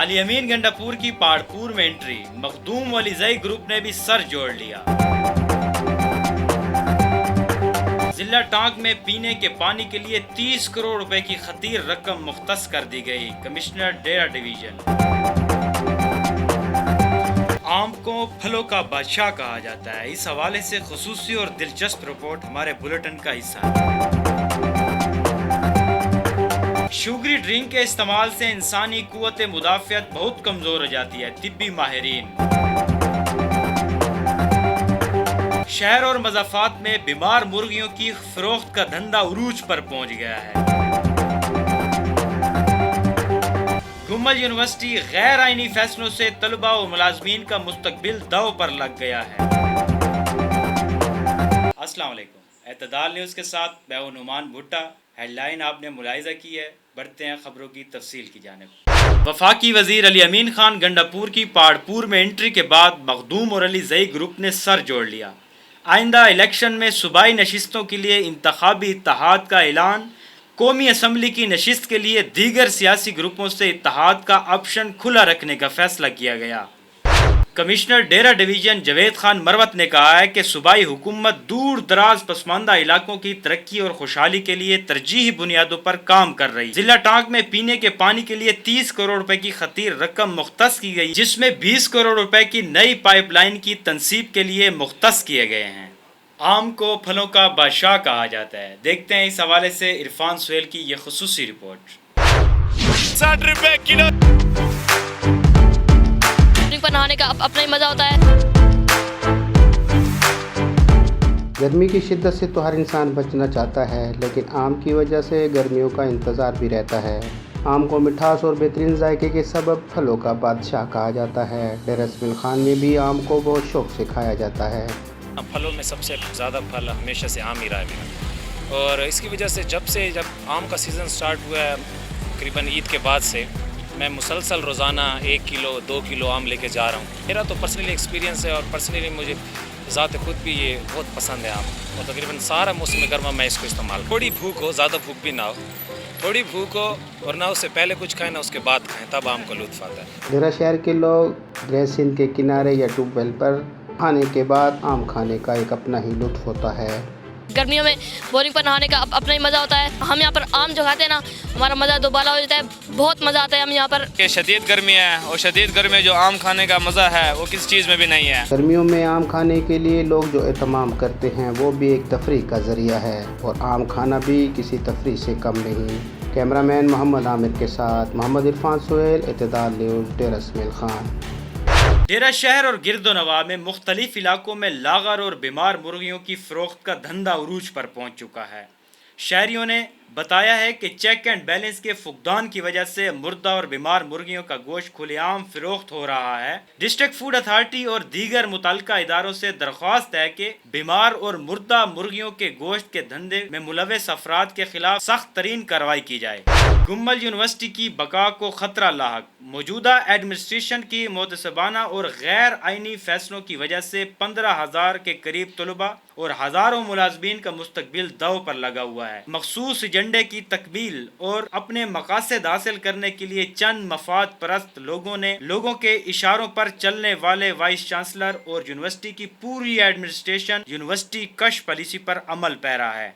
علی امین گنڈاپور کی پہاڑپور میں انٹری، مخدوم و علیزئی گروپ نے بھی سر جوڑ لیا۔ ضلع ٹانک میں پینے کے پانی کے لیے 30 کروڑ روپے کی خطیر رقم مختص کر دی گئی، کمشنر ڈیرہ ڈویژن۔ آم کو پھلوں کا بادشاہ کہا جاتا ہے، اس حوالے سے خصوصی اور دلچسپ رپورٹ ہمارے بلیٹن کا حصہ ہے۔ شوگری ڈرنک کے استعمال سے انسانی قوت مدافعت بہت کمزور ہو جاتی ہے، طبی ماہرین۔ شہر اور مضافات میں بیمار مرغیوں کی فروخت کا دھندا عروج پر پہنچ گیا ہے۔ گمل یونیورسٹی غیر آئینی فیصلوں سے طلباء و ملازمین کا مستقبل داؤ پر لگ گیا ہے۔ السلام علیکم، اعتدال نیوز کے ساتھ میں ہوں نعمان بھٹا۔ ہیڈ لائن آپ نے ملاحظہ کی ہے، بڑھتے ہیں خبروں کی تفصیل کی جانب۔ وفاقی وزیر علی امین خان گنڈاپور کی پہاڑپور میں انٹری کے بعد مخدوم اور علیزئی گروپ نے سر جوڑ لیا۔ آئندہ الیکشن میں صوبائی نشستوں کے لیے انتخابی اتحاد کا اعلان، قومی اسمبلی کی نشست کے لیے دیگر سیاسی گروپوں سے اتحاد کا آپشن کھلا رکھنے کا فیصلہ کیا گیا۔ کمشنر ڈیرہ ڈویژن جاوید خان مروت نے کہا ہے کہ صوبائی حکومت دور دراز پسماندہ علاقوں کی ترقی اور خوشحالی کے لیے ترجیحی بنیادوں پر کام کر رہی ہے۔ ضلع ٹانک میں پینے کے پانی کے لیے 30 کروڑ روپے کی خطیر رقم مختص کی گئی، جس میں 20 کروڑ روپے کی نئی پائپ لائن کی تنصیب کے لیے مختص کیے گئے ہیں۔ آم کو پھلوں کا بادشاہ کہا جاتا ہے، دیکھتے ہیں اس حوالے سے عرفان سہیل کی یہ خصوصی رپورٹ۔ 60 روپے کلو پر نہانے کا اپنا ہی مزہ ہوتا ہے۔ گرمی کی شدت سے تو ہر انسان بچنا چاہتا ہے، لیکن آم کی وجہ سے گرمیوں کا انتظار بھی رہتا ہے۔ آم کو مٹھاس اور بہترین ذائقے کے سبب پھلوں کا بادشاہ کہا جاتا ہے۔ ڈیرہ اسماعیل خان میں بھی آم کو بہت شوق سے کھایا جاتا ہے۔ پھلوں میں سب سے زیادہ پھل ہمیشہ سے آم ہی رہا ہے میرا، اور اس کی وجہ سے جب آم کا سیزن سٹارٹ ہوا ہے تقریباً عید کے بعد سے میں مسلسل روزانہ 1 کلو 2 کلو آم لے کے جا رہا ہوں۔ میرا تو پرسنلی ایکسپیرینس ہے، اور پرسنلی مجھے ذات خود بھی یہ بہت پسند ہے آم، اور تقریباً سارا موسم گرما میں اس کو استعمال کروں۔ تھوڑی بھوک ہو، زیادہ بھوک بھی نہ ہو، تھوڑی بھوک ہو اور نہ اس سے پہلے کچھ کھائیں نہ اس کے بعد کھائیں، تب آم کا لطف آتا ہے۔ ڈیرہ شہر کے لوگ دریا سندھ کے کنارے یا ٹیوب ویل پر کھانے کے بعد آم کھانے کا ایک اپنا ہی لطف ہوتا ہے۔ گرمیوں میں بورنگ پر نہانے کا اپنا ہی مزہ ہوتا ہے۔ ہم یہاں پر آم جو کھاتے ہیں نا، ہمارا مزہ دوبالا ہو جاتا ہے، بہت مزہ آتا ہے ہم یہاں پر۔ کہ شدید گرمی ہے، اور شدید گرمی میں جو آم کھانے کا مزہ ہے وہ کس چیز میں بھی نہیں ہے۔ گرمیوں میں آم کھانے کے لیے لوگ جو اہتمام کرتے ہیں وہ بھی ایک تفریح کا ذریعہ ہے، اور آم کھانا بھی کسی تفریح سے کم نہیں۔ کیمرہ مین محمد عامر کے ساتھ محمد عرفان سہیل، اعتدال نیوز، ڈیرہ اسماعیل خان۔ ڈیرہ شہر اور گرد و نواح میں مختلف علاقوں میں لاغر اور بیمار مرغیوں کی فروخت کا دھندا عروج پر پہنچ چکا ہے۔ شہریوں نے بتایا ہے کہ چیک اینڈ بیلنس کے فقدان کی وجہ سے مردہ اور بیمار مرغیوں کا گوشت کھلے عام فروخت ہو رہا ہے۔ ڈسٹرکٹ فوڈ اتھارٹی اور دیگر متعلقہ اداروں سے درخواست ہے کہ بیمار اور مردہ مرغیوں کے گوشت کے دھندے میں ملوث افراد کے خلاف سخت ترین کارروائی کی جائے۔ گمل یونیورسٹی کی بقا کو خطرہ لاحق، موجودہ ایڈمنسٹریشن کی محتسبانہ اور غیر آئینی فیصلوں کی وجہ سے 15,000 کے قریب طلباء اور ہزاروں ملازمین کا مستقبل داؤ پر لگا ہوا ہے۔ مخصوص ایجنڈے کی تکمیل اور اپنے مقاصد حاصل کرنے کے لیے چند مفاد پرست لوگوں نے لوگوں کے اشاروں پر چلنے والے وائس چانسلر اور یونیورسٹی کی پوری ایڈمنسٹریشن یونیورسٹی کش پالیسی پر عمل پیرا ہے۔